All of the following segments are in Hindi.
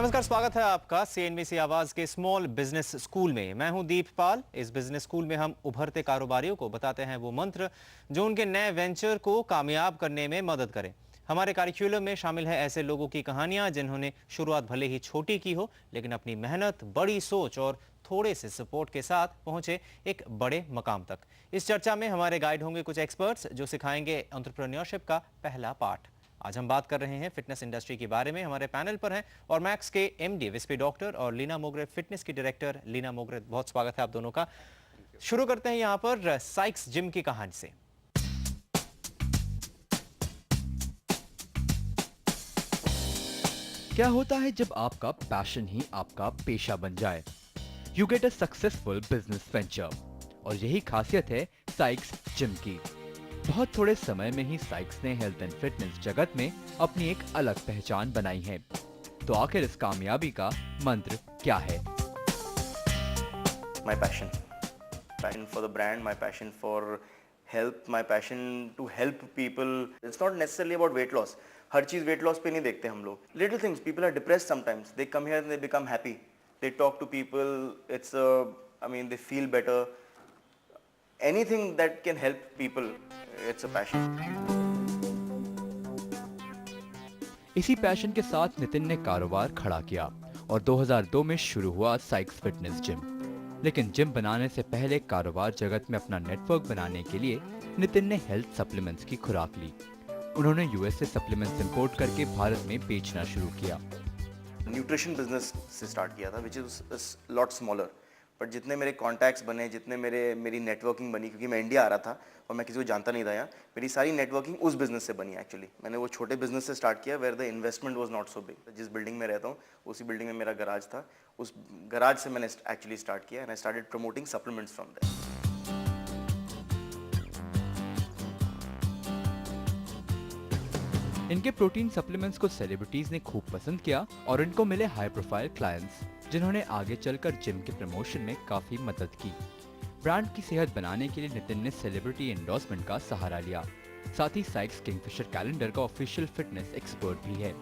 नमस्कार, स्वागत है आपका सीएनबीसी आवाज के स्मॉल बिजनेस स्कूल में। मैं हूं दीप पाल। इस बिजनेस स्कूल में हम उभरते कारोबारियों को बताते हैं वो मंत्र जो उनके नए वेंचर को कामयाब करने में मदद करें। हमारे करिकुलम में शामिल है ऐसे लोगों की कहानियां जिन्होंने शुरुआत भले ही छोटी की हो, लेकिन अपनी मेहनत, बड़ी सोच और थोड़े से सपोर्ट के साथ पहुंचे एक बड़े मकाम तक। इस चर्चा में हमारे गाइड होंगे कुछ एक्सपर्ट्स जो सिखाएंगे एंटरप्रेन्योरशिप का पहला पाठ। आज हम बात कर रहे हैं फिटनेस इंडस्ट्री के बारे में। हमारे पैनल पर हैं और मैक्स के एमडी विस्पी डॉक्टर और लीना मोगरे फिटनेस की डायरेक्टर लीना मोगरे। बहुत स्वागत है आप दोनों का। शुरू करते हैं यहां पर साइक्स जिम की कहानी से। क्या होता है जब आपका पैशन ही आपका पेशा बन जाए? You get a successful business venture. और यही खासियत है साइक्स जिम की। बहुत थोड़े समय में ही साइक्स ने हेल्थ एंड फिटनेस जगत में अपनी एक अलग पहचान बनाई है। तो आखिर इस कामयाबी का मंत्र क्या है? My passion for the brand, my passion for health, my passion to help people. It's not necessarily about weight loss. हर चीज weight loss पे नहीं देखते हम लोग. Little things. People are depressed sometimes. They come here and they become happy. They talk to people. They feel better. Anything that can help people, it's a passion. इसी पैशन के साथ नितिन ने कारोबार खड़ा किया और 2002 में शुरू हुआ साइक्स फिटनेस जिम। लेकिन जिम बनाने से पहले कारोबार जगत में अपना नेटवर्क बनाने के लिए नितिन ने हेल्थ सप्लीमेंट्स की खुराक ली। उन्होंने यूएस से सप्लीमेंट्स इंपोर्ट करके भारत में बेचना शुरू किया। न्यूट्रिशन बिजनेस से स्टार्ट किया था, which is lot smaller, but जितने मेरे कॉन्टैक्ट्स बने, जितने मेरी नेटवर्किंग बनी, क्योंकि मैं इंडिया आ रहा था और मैं किसी को जानता नहीं था यहाँ, मेरी सारी नेटवर्किंग उस बिजनेस से बनी। एक्चुअली मैंने वो छोटे बिजनेस से स्टार्ट किया where the investment was not so big. जिस बिल्डिंग में रहता हूँ उसी बिल्डिंग में मेरा गराज था, उस गराज से मैंने एक्चुअली स्टार्ट किया and I started promoting supplements from there. इनके प्रोटीन सप्लीमेंट्स को सेलिब्रिटीज ने खूब पसंद किया और इनको मिले हाई प्रोफाइल क्लाइंट्स, जिन्होंने आगे चलकर जिम के प्रमोशन में काफी मदद की। ब्रांड की सेहत बनाने के लिए नितिन ने सेलिब्रिटी एंडोर्समेंट का सहारा लिया। साथ ही साइक्स किंगफिशर कैलेंडर का ऑफिशियल फिटनेस एक्सपर्ट भी है।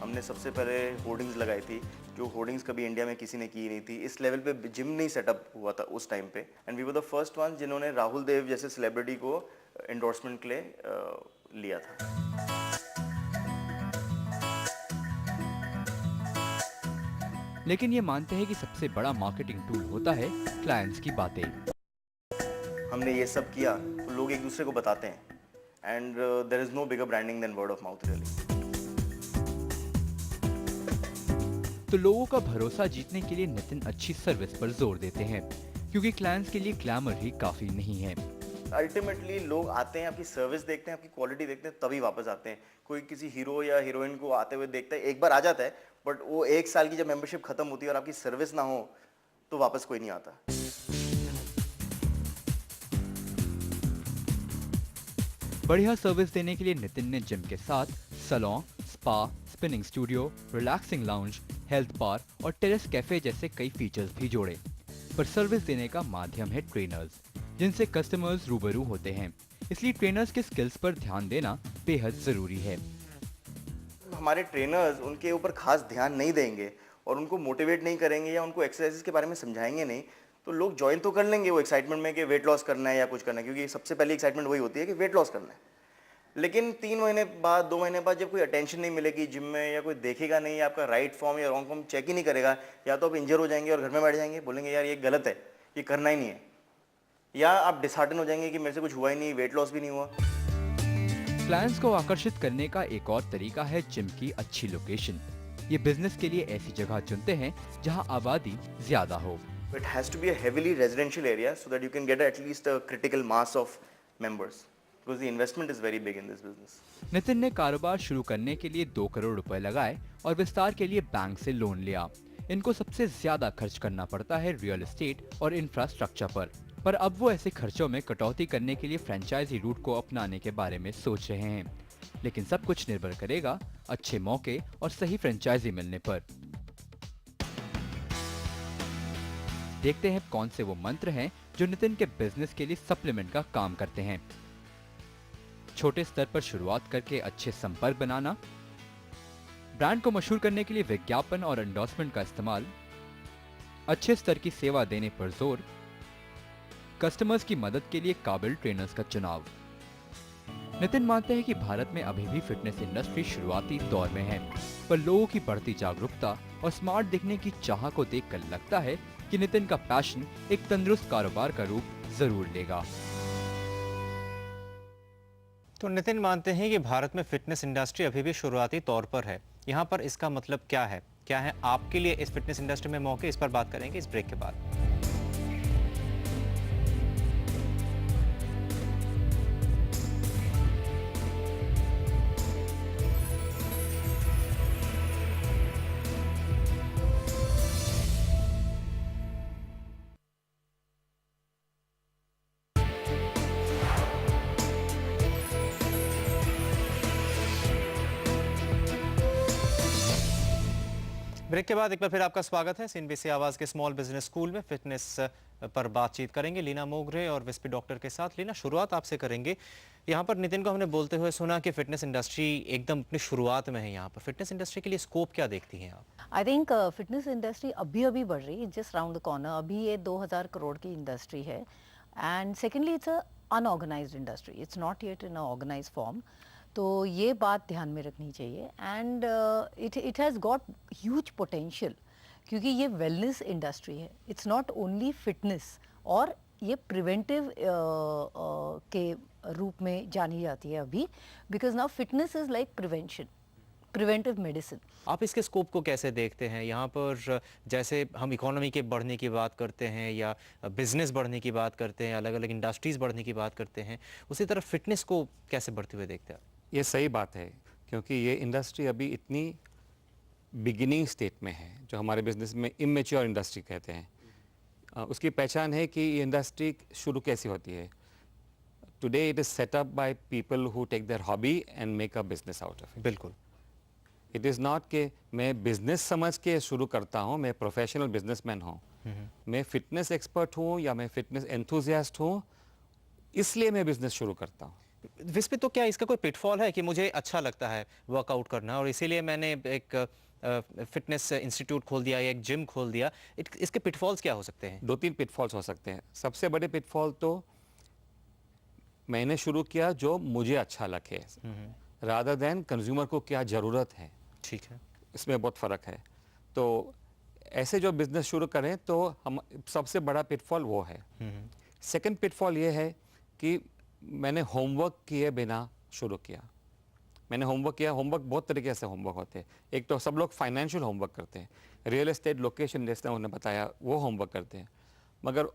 हमने सबसे पहले होर्डिंग्स लगाई थी, जो होर्डिंग्स कभी इंडिया में किसी ने की नहीं थी। इस लेवल पे जिम नहीं सेटअप हुआ था उस टाइम पे, and we were the first one जिन्होंने राहुल देव जैसे सेलिब्रिटी को एंडोर्समेंट के लिए लिया था। लेकिन ये मानते हैं कि सबसे बड़ा मार्केटिंग टूल होता है क्लाइंट्स की बातें। हमने ये सब किया तो लोग एक दूसरे को बताते हैं, and there is no bigger branding than word of mouth really. तो लोगों का भरोसा जीतने के लिए नितिन अच्छी सर्विस पर जोर देते हैं, क्योंकि क्लाइंट्स के लिए ग्लैमर ही काफी नहीं है। अल्टीमेटली लोग आते हैं, आपकी सर्विस देखते हैं, आपकी क्वालिटी देखते हैं, तभी वापस आते हैं। कोई किसी हीरो या हीरोइन को आते हुए देखता है, एक बार आ जाता है, बट वो एक साल की जब मेंबरशिप खत्म होती है और आपकी सर्विस ना हो तो वापस कोई नहीं आता। बढ़िया सर्विस देने के लिए नितिन ने जिम के साथ salon, spa, spinning studio, relaxing lounge, health bar और टेरेस कैफे जैसे कई फीचर्स भी जोड़े। पर सर्विस देने का माध्यम है ट्रेनर्स, जिनसे कस्टमर्स रूबरू होते हैं। इसलिए ट्रेनर्स के स्किल्स पर ध्यान देना बेहद जरूरी है। हमारे ट्रेनर्स उनके ऊपर खास ध्यान नहीं देंगे और उनको मोटिवेट नहीं करेंगे या उनको एक्सरसाइजेस के बारे में समझाएंगे नहीं, तो लोग ज्वाइन तो कर लेंगे वो एक्साइटमेंट में कि वेट लॉस करना है या कुछ करना है, क्योंकि सबसे पहली एक्साइटमेंट वही होती है कि वेट लॉस करना है। लेकिन 3 महीने बाद, 2 महीने बाद जब कोई अटेंशन नहीं मिलेगी जिम में, या कोई देखेगा नहीं, आपका राइट फॉर्म या रॉन्ग फॉर्म चेक ही नहीं करेगा, या तो आप इंजर हो जाएंगे और घर में बैठ जाएंगे, बोलेंगे यार ये गलत है, ये करना ही नहीं है, या आप डिसहार्टन हो जाएंगे कि मेरे से कुछ हुआ ही नहीं, वेट लॉस भी नहीं हुआ। क्लाइंट्स को आकर्षित करने का एक और तरीका है जिम की अच्छी लोकेशन। ये बिजनेस के लिए ऐसी जगह चुनते हैं जहां आबादी ज्यादा हो। It has to be a heavily residential area so that you can get at least a critical mass of members, because the investment is very big in this business. Nitin ने कारोबार शुरू करने के लिए 2 करोड़ रुपए लगाए और विस्तार के लिए बैंक से लोन लिया। इनको सबसे ज्यादा खर्च करना पड़ता है रियल एस्टेट और इंफ्रास्ट्रक्चर पर अब वो ऐसे खर्चों में कटौती करने के लिए फ्रेंचाइजी रूट को अपनाने के बारे में सोच रहे हैं। लेकिन सब कुछ निर्भर करेगा अच्छे मौके और सही फ्रेंचाइजी मिलने पर। देखते हैं कौन से वो मंत्र हैं जो नितिन के बिजनेस के लिए सप्लीमेंट का काम करते हैं। छोटे स्तर पर शुरुआत करके अच्छे संपर्क बनाना, ब्रांड को मशहूर करने के लिए विज्ञापन और एंडोर्समेंट का इस्तेमाल, अच्छे स्तर की सेवा देने पर जोर, कस्टमर्स की मदद के लिए काबिल ट्रेनर्स का चुनाव। नितिन मानते हैं कि भारत में अभी भी फिटनेस इंडस्ट्री शुरुआती दौर में है, पर लोगों की बढ़ती जागरूकता और स्मार्ट दिखने की चाह को देखकर लगता है कि नितिन का पैशन एक तंदुरुस्त कारोबार का रूप जरूर लेगा। तो नितिन मानते हैं कि भारत में फिटनेस इंडस्ट्री अभी भी शुरुआती तौर पर है। यहाँ पर इसका मतलब क्या है? क्या है आपके लिए इस फिटनेस इंडस्ट्री में मौके? इस पर बात करेंगे इस ब्रेक के बाद। ब्रेक के बाद एक बार फिर आपका स्वागत है। सीएनबीसी आवाज के स्मॉल बिजनेस स्कूल में फिटनेस पर बातचीत करेंगे लीना मोगरे और विस्पी डॉक्टर के साथ। लीना, शुरुआत आपसे करेंगे। यहाँ पर नितिन को हमने बोलते हुए सुना कि फिटनेस इंडस्ट्री एकदम अपनी शुरुआत में है। यहाँ पर फिटनेस इंडस्ट्री के लिए स्कोप क्या देखती हैं आप? आई थिंक फिटनेस इंडस्ट्री अभी बढ़ रही है, जस्ट राउंड द कॉर्नर। अभी ये 2000 करोड़ की इंडस्ट्री है and secondly it's a unorganised industry, it's not yet in a organised form. तो ये बात ध्यान में रखनी चाहिए and it has got huge potential, क्योंकि ये वेलनेस इंडस्ट्री है, इट्स नॉट ओनली फिटनेस, और ये प्रिवेंटिव के रूप में जानी जाती है अभी, because now fitness is like preventive medicine. आप इसके स्कोप को कैसे देखते हैं? यहाँ पर जैसे हम इकोनॉमी के बढ़ने की बात करते हैं या बिजनेस बढ़ने की बात करते हैं, अलग अलग इंडस्ट्रीज़ बढ़ने की बात करते हैं, उसी तरह फिटनेस को कैसे बढ़ते हुए देखते हैं? ये सही बात है, क्योंकि ये इंडस्ट्री अभी इतनी बिगिनिंग स्टेट में है, जो हमारे बिजनेस में इमेच्योर इंडस्ट्री कहते हैं। उसकी पहचान है कि ये इंडस्ट्री शुरू कैसी होती है। Today it is set up by people who take their hobby and make a business out of it. बिल्कुल। इट इज़ नॉट कि मैं बिजनेस समझ के शुरू करता हूँ, मैं प्रोफेशनल बिजनेसमैन हूँ, मैं फिटनेस एक्सपर्ट हूँ या मैं फिटनेस एंथुजियास्ट हूँ, इसलिए मैं बिजनेस शुरू करता हूँ। विस्पी, तो क्या इसका कोई पिटफॉल है कि मुझे अच्छा लगता है वर्कआउट करना और इसीलिए मैंने एक फिटनेस इंस्टीट्यूट खोल दिया या एक जिम खोल दिया? इसके पिटफॉल्स क्या हो सकते हैं? 2-3 पिटफॉल्स हो सकते हैं। सबसे बड़े पिटफॉल तो मैंने शुरू किया जो मुझे अच्छा लगे, रादर देन कंज्यूमर को क्या ज़रूरत है। ठीक है, इसमें बहुत फ़र्क है। तो ऐसे जो बिजनेस शुरू करें तो हम सबसे बड़ा पिटफॉल वो है। सेकंड पिटफॉल ये है कि मैंने होमवर्क किए बिना शुरू किया। मैंने होमवर्क किया। होमवर्क बहुत तरीके से होमवर्क होते हैं। एक तो सब लोग फाइनेंशियल होमवर्क करते हैं, रियल एस्टेट लोकेशन जैसे उन्होंने बताया वो होमवर्क करते हैं, मगर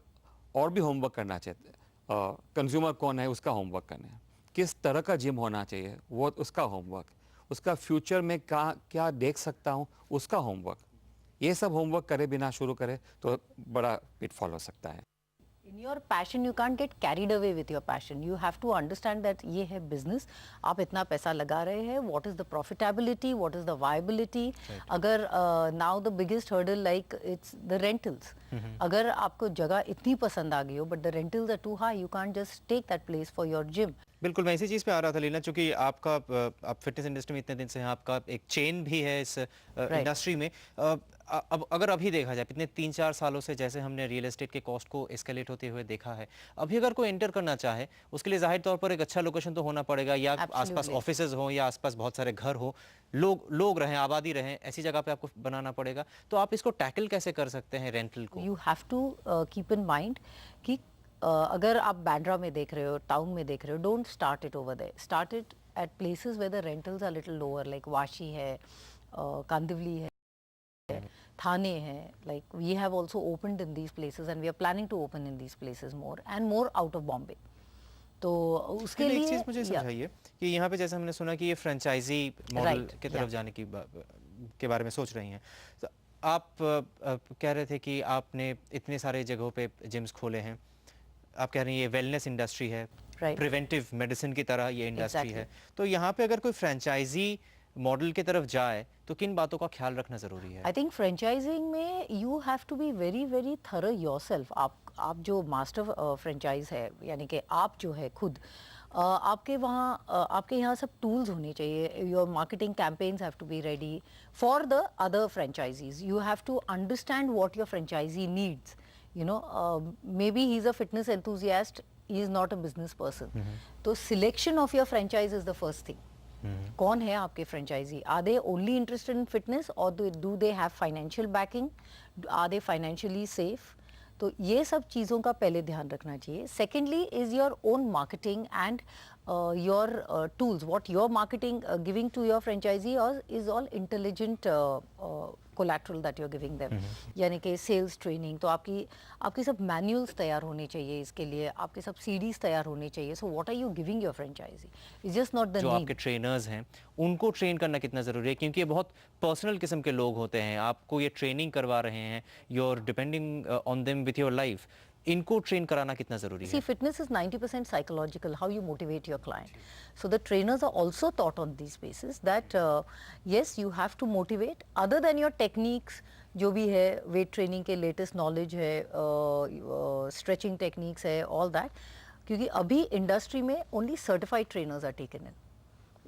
और भी होमवर्क करना चाहिए। कंज्यूमर कौन है उसका होमवर्क करना है, किस तरह का जिम होना चाहिए वो उसका होमवर्क, उसका फ्यूचर में क्या देख सकता हूँ उसका होमवर्क। ये सब होमवर्क करे बिना शुरू करे तो बड़ा पिटफॉल हो सकता है। In your passion, you can't get carried away with your passion. You have to understand that ये है business, आप इतना पैसा लगा रहे हैं, what is the profitability, what is the viability. अगर now the biggest hurdle like it's the rentals. अगर आपको जगह इतनी पसंद आ गई हो but the rentals are too high, you can't just take that place for your gym. बिल्कुल, मैं इसी चीज़ पे आ रहा था लीना, चूंकि आपका आप फिटनेस इंडस्ट्री में इतने दिन से हैं, आपका एक चेन भी है इस इंडस्ट्री में। अब अगर अभी देखा जाए पिछले 3-4 सालों से जैसे हमने रियल एस्टेट के कॉस्ट को एस्केलेट होते हुए देखा है, अभी अगर कोई एंटर करना चाहे उसके लिए जाहिर तौर पर एक अच्छा लोकेशन तो होना पड़ेगा, या आसपास ऑफिसेज हों या आसपास बहुत सारे घर हो, लोग रहें, आबादी रहें, ऐसी जगह पे आपको बनाना पड़ेगा। तो आप इसको टैकल कैसे कर सकते हैं रेंटल को? You have to keep in mind कि अगर आप बैंड्रा में देख रहे हो, टाउन में देख रहे हो, don't start it over there, start it at places where the rentals are little lower, like Vashi है, कांदिवली है, थाने है, like we have also opened in these places and we are planning to open in these places more and more out of Bombay. तो उसके लिए एक चीज़ मुझे समझाइए कि यहाँ पे जैसे हमने सुना कि ये फ्रेंचाइजी मॉडल की तरफ जाने के बारे में सोच रही हैं, तो आप कह रहे थे कि आपने इतने सारे जगहों पे जिम्स खोले हैं, आप कह रहे हैं ये वेलनेस इंडस्ट्री है, प्रिवेंटिव मेडिसिन की तरह ये इंडस्ट्री है, तो यहाँ पे अगर कोई फ्रेंचाइजी मॉडल की तरफ जाए तो किन बातों का ख्याल रखना जरूरी है? आई थिंक फ्रेंचाइजिंग में you have to be very very thorough yourself. आप जो मास्टर फ्रेंचाइज है, यानी कि आप जो है खुद आपके वहाँ आपके यहाँ सब टूल्स होने चाहिए. Your marketing campaigns have to be ready for the other franchisees. You have to understand what your franchisee needs. Maybe he's a fitness enthusiast, he is not a business person. तो selection of your franchise is the first thing. कौन है आपके franchise? Are they only interested in fitness or do they have financial backing? Are they financially safe? तो ये सब चीज़ों का पहले ध्यान रखना चाहिए. Secondly is your own marketing and your tools. What your marketing giving to your franchisee is all intelligent collateral that you're giving them. यानी कि सेल्स ट्रेनिंग. तो आपकी सब मैनुअल्स तैयार होने चाहिए इसके लिए, आपके सब सीडीज तैयार होने चाहिए. So what are you giving your franchisee? It's just not the जो नीड. आपके ट्रेनर्स हैं उनको ट्रेन करना कितना ज़रूरी है, क्योंकि ये बहुत पर्सनल किस्म के लोग होते हैं, आपको ये ट्रेनिंग करवा रहे हैं, you are depending on them with your life. इनको ट्रेन कराना कितना ज़रूरी See, है? fitness is 90% psychological, how you motivate your client. So the trainers are also taught on these basis that yes, you have to motivate. Other than your techniques, जो भी है, weight training के latest knowledge है, stretching techniques है, all that. क्योंकि अभी इंडस्ट्री में only certified trainers are taken in.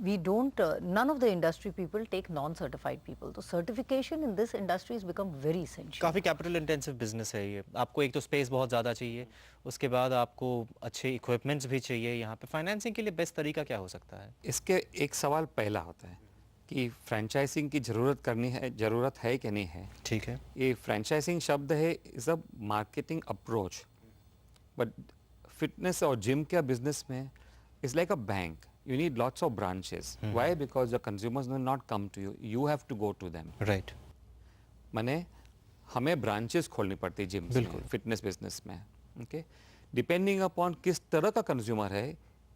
We don't, none of the industry people take non-certified people. So certification in this industry has become very essential. काफ़ी कैपिटल इंटेंसिव बिजनेस है ये. आपको एक तो स्पेस बहुत ज़्यादा चाहिए, उसके बाद आपको अच्छे इक्विपमेंट्स भी चाहिए. यहाँ पे फाइनेंसिंग के लिए बेस्ट तरीका क्या हो सकता है? इसके एक सवाल पहला होता है कि फ्रेंचाइजिंग की ज़रूरत है कि नहीं है. ठीक है. ये फ्रेंचाइजिंग शब्द है is a marketing approach, but fitness और जिम का बिजनेस में is like a bank. You need lots of branches. Why? Because the consumers will not come to you. You have to go to them. Right. माने हमें ब्रांचेस खोलनी पड़ती है जिम में, फिटनेस बिजनेस में. ओके, डिपेंडिंग अपॉन किस तरह का कंज्यूमर है,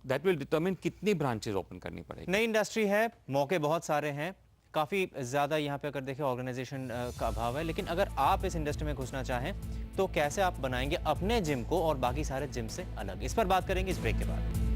दैट विल डिटरमिन कितनी ब्रांचेस ओपन करनी पड़ेगी. नई इंडस्ट्री है, मौके बहुत सारे हैं, काफ़ी ज़्यादा यहाँ पे अगर देखें ऑर्गेनाइजेशन का अभाव है. लेकिन अगर आप इस इंडस्ट्री में घुसना चाहें तो कैसे आप बनाएंगे अपने जिम को और बाकी सारे जिम से अलग? इस पर बात करेंगे इस ब्रेक के बाद.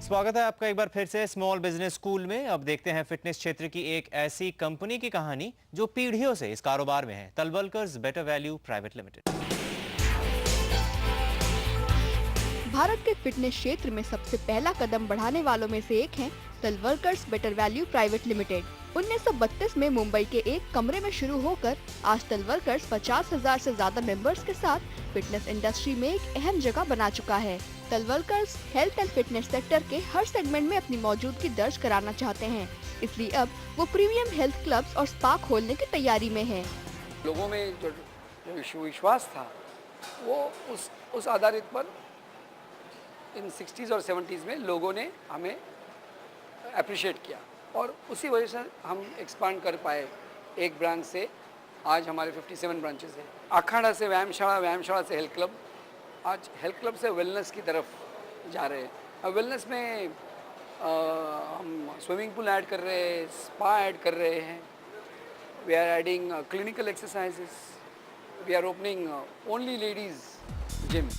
स्वागत है आपका एक बार फिर से स्मॉल बिजनेस स्कूल में. अब देखते हैं फिटनेस क्षेत्र की एक ऐसी कंपनी की कहानी जो पीढ़ियों से इस कारोबार में है. Talwalkars better value private limited. Bharat के फिटनेस क्षेत्र में सबसे पहला कदम बढ़ाने वालों में से एक है Talwalkars better value private limited. 1932 में मुंबई के एक कमरे में शुरू होकर आज तलवलकर्स 50,000 से ज्यादा मेंबर्स के साथ फिटनेस इंडस्ट्री में एक अहम जगह बना चुका है. तलवलकर्स हेल्थ एंड फिटनेस सेक्टर के हर सेगमेंट में अपनी मौजूदगी दर्ज कराना चाहते हैं, इसलिए अब वो प्रीमियम हेल्थ क्लब्स और स्पा खोलने की तैयारी में है. लोगों में जो विश्वास था वो उस आधारित पर इन 60s और 70s में लोगों ने हमें अप्रिशिएट किया और उसी वजह से हम एक्सपांड कर पाए. एक ब्रांच से आज हमारे 57 ब्रांचेस हैं. अखाड़ा से व्यायामशाला, व्यायामशाला से हेल्थ क्लब, आज हेल्थ क्लब से वेलनेस की तरफ जा रहे हैं. अब वेलनेस में हम स्विमिंग पूल ऐड कर रहे हैं, स्पा ऐड कर रहे हैं. We are adding clinical exercises. We are opening only ladies gym.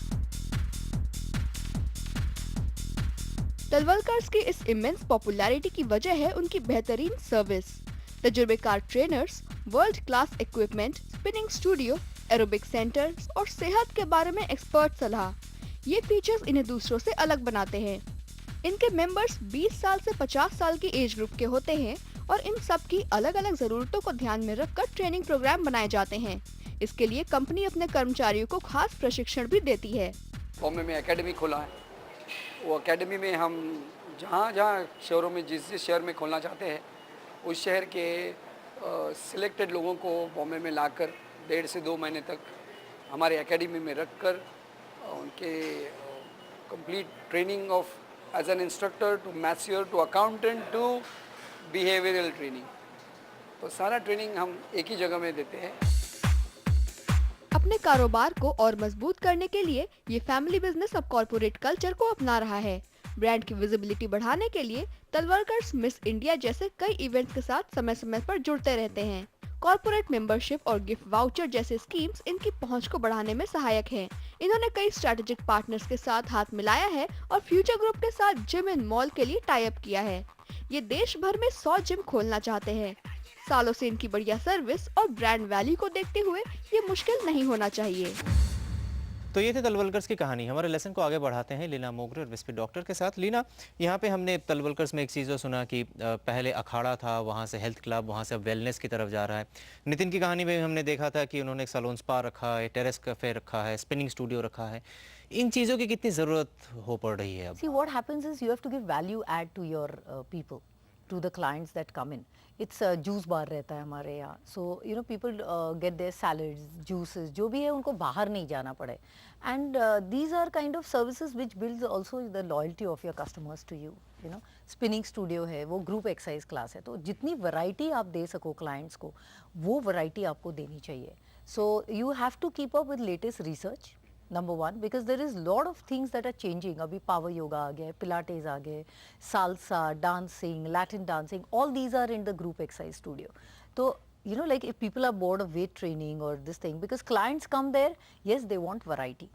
Talwalkars की इस इमेंस पॉपुलैरिटी की वजह है उनकी बेहतरीन सर्विस. तजुर्बेकार trainers, world class equipment, spinning studio, aerobic centres और सेहत के बारे में एक्सपर्ट सलाह, ये फीचर्स इन्हें दूसरों से अलग बनाते हैं. इनके मेंबर्स 20 साल से 50 साल की एज ग्रुप के होते हैं और इन सब की अलग अलग जरूरतों को ध्यान में रखकर ट्रेनिंग प्रोग्राम बनाए जाते हैं. इसके लिए कंपनी अपने कर्मचारियों को खास प्रशिक्षण भी देती है. बॉम्बे में एकेडमी खोला है. वो एकेडमी में हम जहाँ शहरों में जिस शहर में खोलना चाहते हैं उस शहर के सिलेक्टेड लोगों को बॉम्बे में लाकर 1.5 से 2 महीने तक हमारे एकेडमी में रखकर उनके complete training of as an instructor to masseur to accountant to behavioural training, तो सारा ट्रेनिंग हम एक ही जगह में देते हैं. अपने कारोबार को और मजबूत करने के लिए ये फैमिली बिजनेस अब कॉर्पोरेट कल्चर को अपना रहा है। ब्रांड की विजिबिलिटी बढ़ाने के लिए तलवलकर्स मिस इंडिया जैसे कई इवेंट्स के साथ समय समय पर जुड़ते रहते हैं। कॉर्पोरेट मेंबरशिप और गिफ्ट वाउचर जैसे स्कीम्स इनकी पहुंच को बढ़ाने में सहायक हैं। इन्होंने कई स्ट्रैटेजिक पार्टनर्स के साथ हाथ मिलाया है और फ्यूचर ग्रुप के साथ जिम एंड मॉल के लिए टाई अप किया है। ये देश भर में 100 जिम खोलना चाहते हैं। सालों से इनकी बढ़िया सर्विस और ब्रांड वैल्यू को देखते हुए ये मुश्किल नहीं होना चाहिए। तो ये थे तलवलकर्स की कहानी। हमारे लेसन को आगे बढ़ाते हैं लीना मोगरे और विस्पी डॉक्टर के साथ। लीना, यहाँ पे हमने तलवलकर्स में एक चीज़ जो सुना कि पहले अखाड़ा था, वहाँ से हेल्थ क्लब, वहाँ से अब वेलनेस की तरफ जा रहा है। नितिन की कहानी में हमने देखा था कि उन्होंने एक सैलून स्पा रखा है, टेरेस कैफे रखा है, स्पिनिंग स्टूडियो रखा है। इन चीज़ों की कितनी ज़रूरत हो पड़ रही है अब? See, what happens is you have to give value add to your people, to the clients that come in. It's a juice bar रहता है हमारे यहाँ. So, you know, people get their salads, juices, जो भी है उनको बाहर नहीं जाना पड़े. And these are kind of services which builds also the loyalty of your customers to you. You know, spinning studio है, वो group exercise class है. तो जितनी variety आप दे सको clients को, वो variety आपको देनी चाहिए. So, you have to keep up with latest research. Number one, because there is lot of things that are changing. अभी power yoga आ गया है, pilates आ गए, salsa, dancing, Latin dancing, all these are in the group exercise studio. तो you know, like if people are bored of weight training or this thing, because clients come there, yes, they want variety.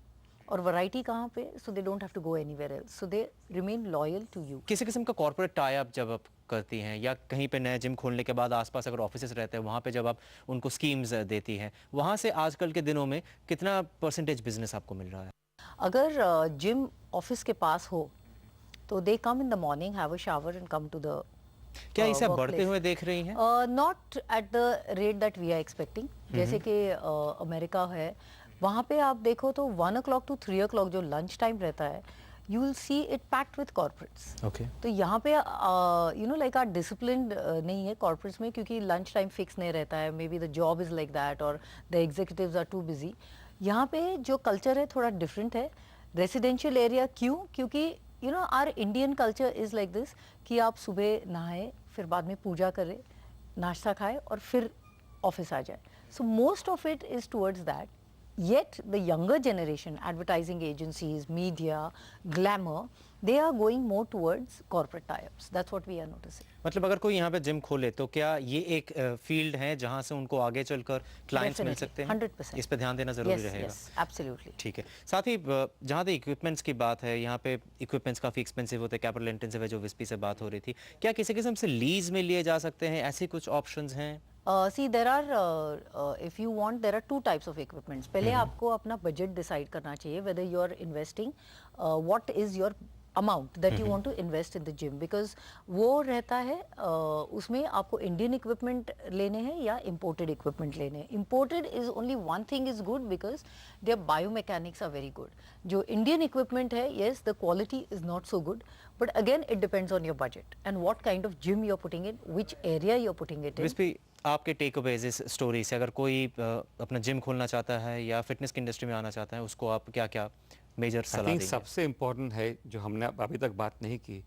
और variety कहाँ पे? So they don't have to go anywhere else. So they remain loyal to you. किसी किस्म का कॉर्पोरेट टाई अप जब आप करती हैं या कहीं पे नए जिम खोलने के बाद आसपास अगर ऑफिसेस रहते हैं, वहाँ पे जब आप उनको स्कीम्स देती हैं, वहाँ से आजकल के दिनों में कितना परसेंटेज बिजनेस आपको मिल रहा है? अगर जिम ऑफिस के पास हो तो दे come in the morning, have a shower and come to the क्या इसे आप बढ़ते हुए देख रही हैं? Not at the rate that we are expecting. जैसे कि अमेरिका है, वहाँ पे आप देखो तो 1 o'clock to 3 o'clock जो लंच टाइम रहता है, you will see it packed with corporates. Okay. तो यहाँ पे you know like our discipline नहीं है कॉर्पोरेट्स में, क्योंकि लंच टाइम फिक्स नहीं रहता है. May be the job is like that और the executives are too busy. यहाँ पे जो कल्चर है थोड़ा डिफरेंट है. रेसिडेंशियल एरिया क्यों? क्योंकि you know our Indian culture is like this कि आप सुबह नहाए, फिर बाद में पूजा करें, नाश्ता खाए और फिर ऑफिस आ जाए. So most of it is towards that. Yet the younger generation, advertising agencies, media, glamour, they are going more towards corporate tie-ups. That's what we are noticing. मतलब अगर कोई यहाँ पे जिम खोले तो क्या ये एक फील्ड है जहाँ से उनको आगे चलकर क्लाइंट्स मिल Definitely, सकते हैं? 100%. इस पे ध्यान देना जरूरी Yes, रहेगा. yes, absolutely. ठीक है. साथ ही जहाँ तक इक्विपमेंट्स की बात है, यहाँ पे इक्विपमेंट्स काफ़ी एक्सपेंसिव होते हैं, कैपिटल इंटेंसिव है, जो विस्पी से बात हो रही थी. क्या किसी किस्म से लीज में लिए जा सकते हैं? ऐसे कुछ ऑप्शंस हैं? See, there are, if you want, there are 2 types of equipments. पहले आपको अपना बजट डिसाइड करना चाहिए whether you are investing, what is your amount that you want to invest in the gym, because वो रहता है उसमें आपको इंडियन इक्विपमेंट लेने हैं या इम्पोर्टेड इक्विपमेंट लेने हैं. Imported is only one thing is good because there biomechanics are very good. जो इंडियन इक्विपमेंट है, yes the quality is not so good, but again it depends on your budget and what kind of gym you are putting in, which area you are putting it in. Vispi, आपके टेक अवेज इस स्टोरी से, अगर कोई अपना जिम खोलना चाहता है या फिटनेस की इंडस्ट्री में आना चाहता है, उसको आप क्या क्या मेजर आई सलाह थिंक देंगे? सबसे इम्पोर्टेंट है जो हमने अभी तक बात नहीं की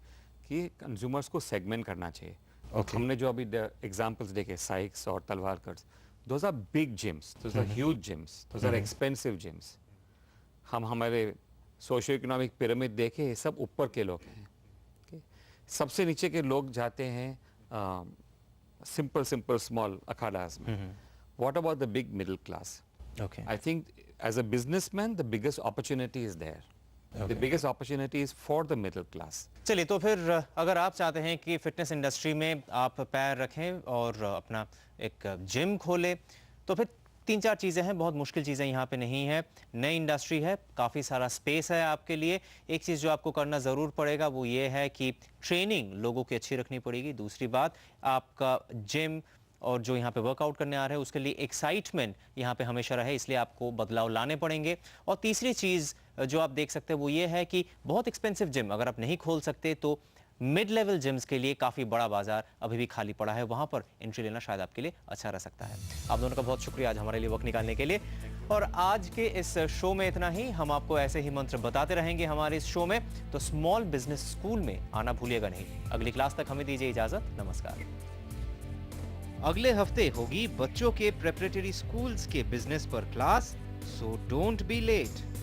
कि कंज्यूमर्स को सेगमेंट करना चाहिए. Okay. हमने जो अभी एग्जांपल्स देखे साइक्स और Talwalkars, those are big gyms, those are huge gyms, those are expensive gyms. हम हमारे सोशियो इकोनॉमिक पिरामिड देखे, ये सब ऊपर के लोग हैं. okay? सबसे नीचे के लोग जाते हैं सिंपल स्मॉल अखाड़ास में. What about the big middle class? Okay. I think as a businessman, the biggest opportunity is there. The biggest opportunity is for the middle class. चलिए, तो फिर अगर आप चाहते हैं कि फिटनेस इंडस्ट्री में आप पैर रखें और अपना एक जिम खोले, तो फिर 3-4 चीज़ें हैं, बहुत मुश्किल चीज़ें यहाँ पे नहीं है. नई इंडस्ट्री है, काफ़ी सारा स्पेस है आपके लिए. एक चीज़ जो आपको करना ज़रूर पड़ेगा वो ये है कि ट्रेनिंग लोगों की अच्छी रखनी पड़ेगी. दूसरी बात, आपका जिम और जो यहाँ पे वर्कआउट करने आ रहे हैं उसके लिए एक्साइटमेंट यहाँ पे हमेशा रहे, इसलिए आपको बदलाव लाने पड़ेंगे. और तीसरी चीज़ जो आप देख सकते हैं वो ये है कि बहुत एक्सपेंसिव जिम अगर आप नहीं खोल सकते तो मिड लेवल जिम्स के लिए काफ़ी बड़ा बाजार अभी भी खाली पड़ा है, वहाँ पर एंट्री लेना शायद आपके लिए अच्छा रह सकता है. आप दोनों का बहुत शुक्रिया आज हमारे लिए वक्त निकालने के लिए. और आज के इस शो में इतना ही. हम आपको ऐसे ही मंत्र बताते रहेंगे हमारे इस शो में, तो स्मॉल बिजनेस स्कूल में आना भूलिएगा नहीं. अगली क्लास तक हमें दीजिए इजाज़त. नमस्कार. अगले हफ्ते होगी बच्चों के प्रेपरेटरी स्कूल्स के बिजनेस पर class So don't be late.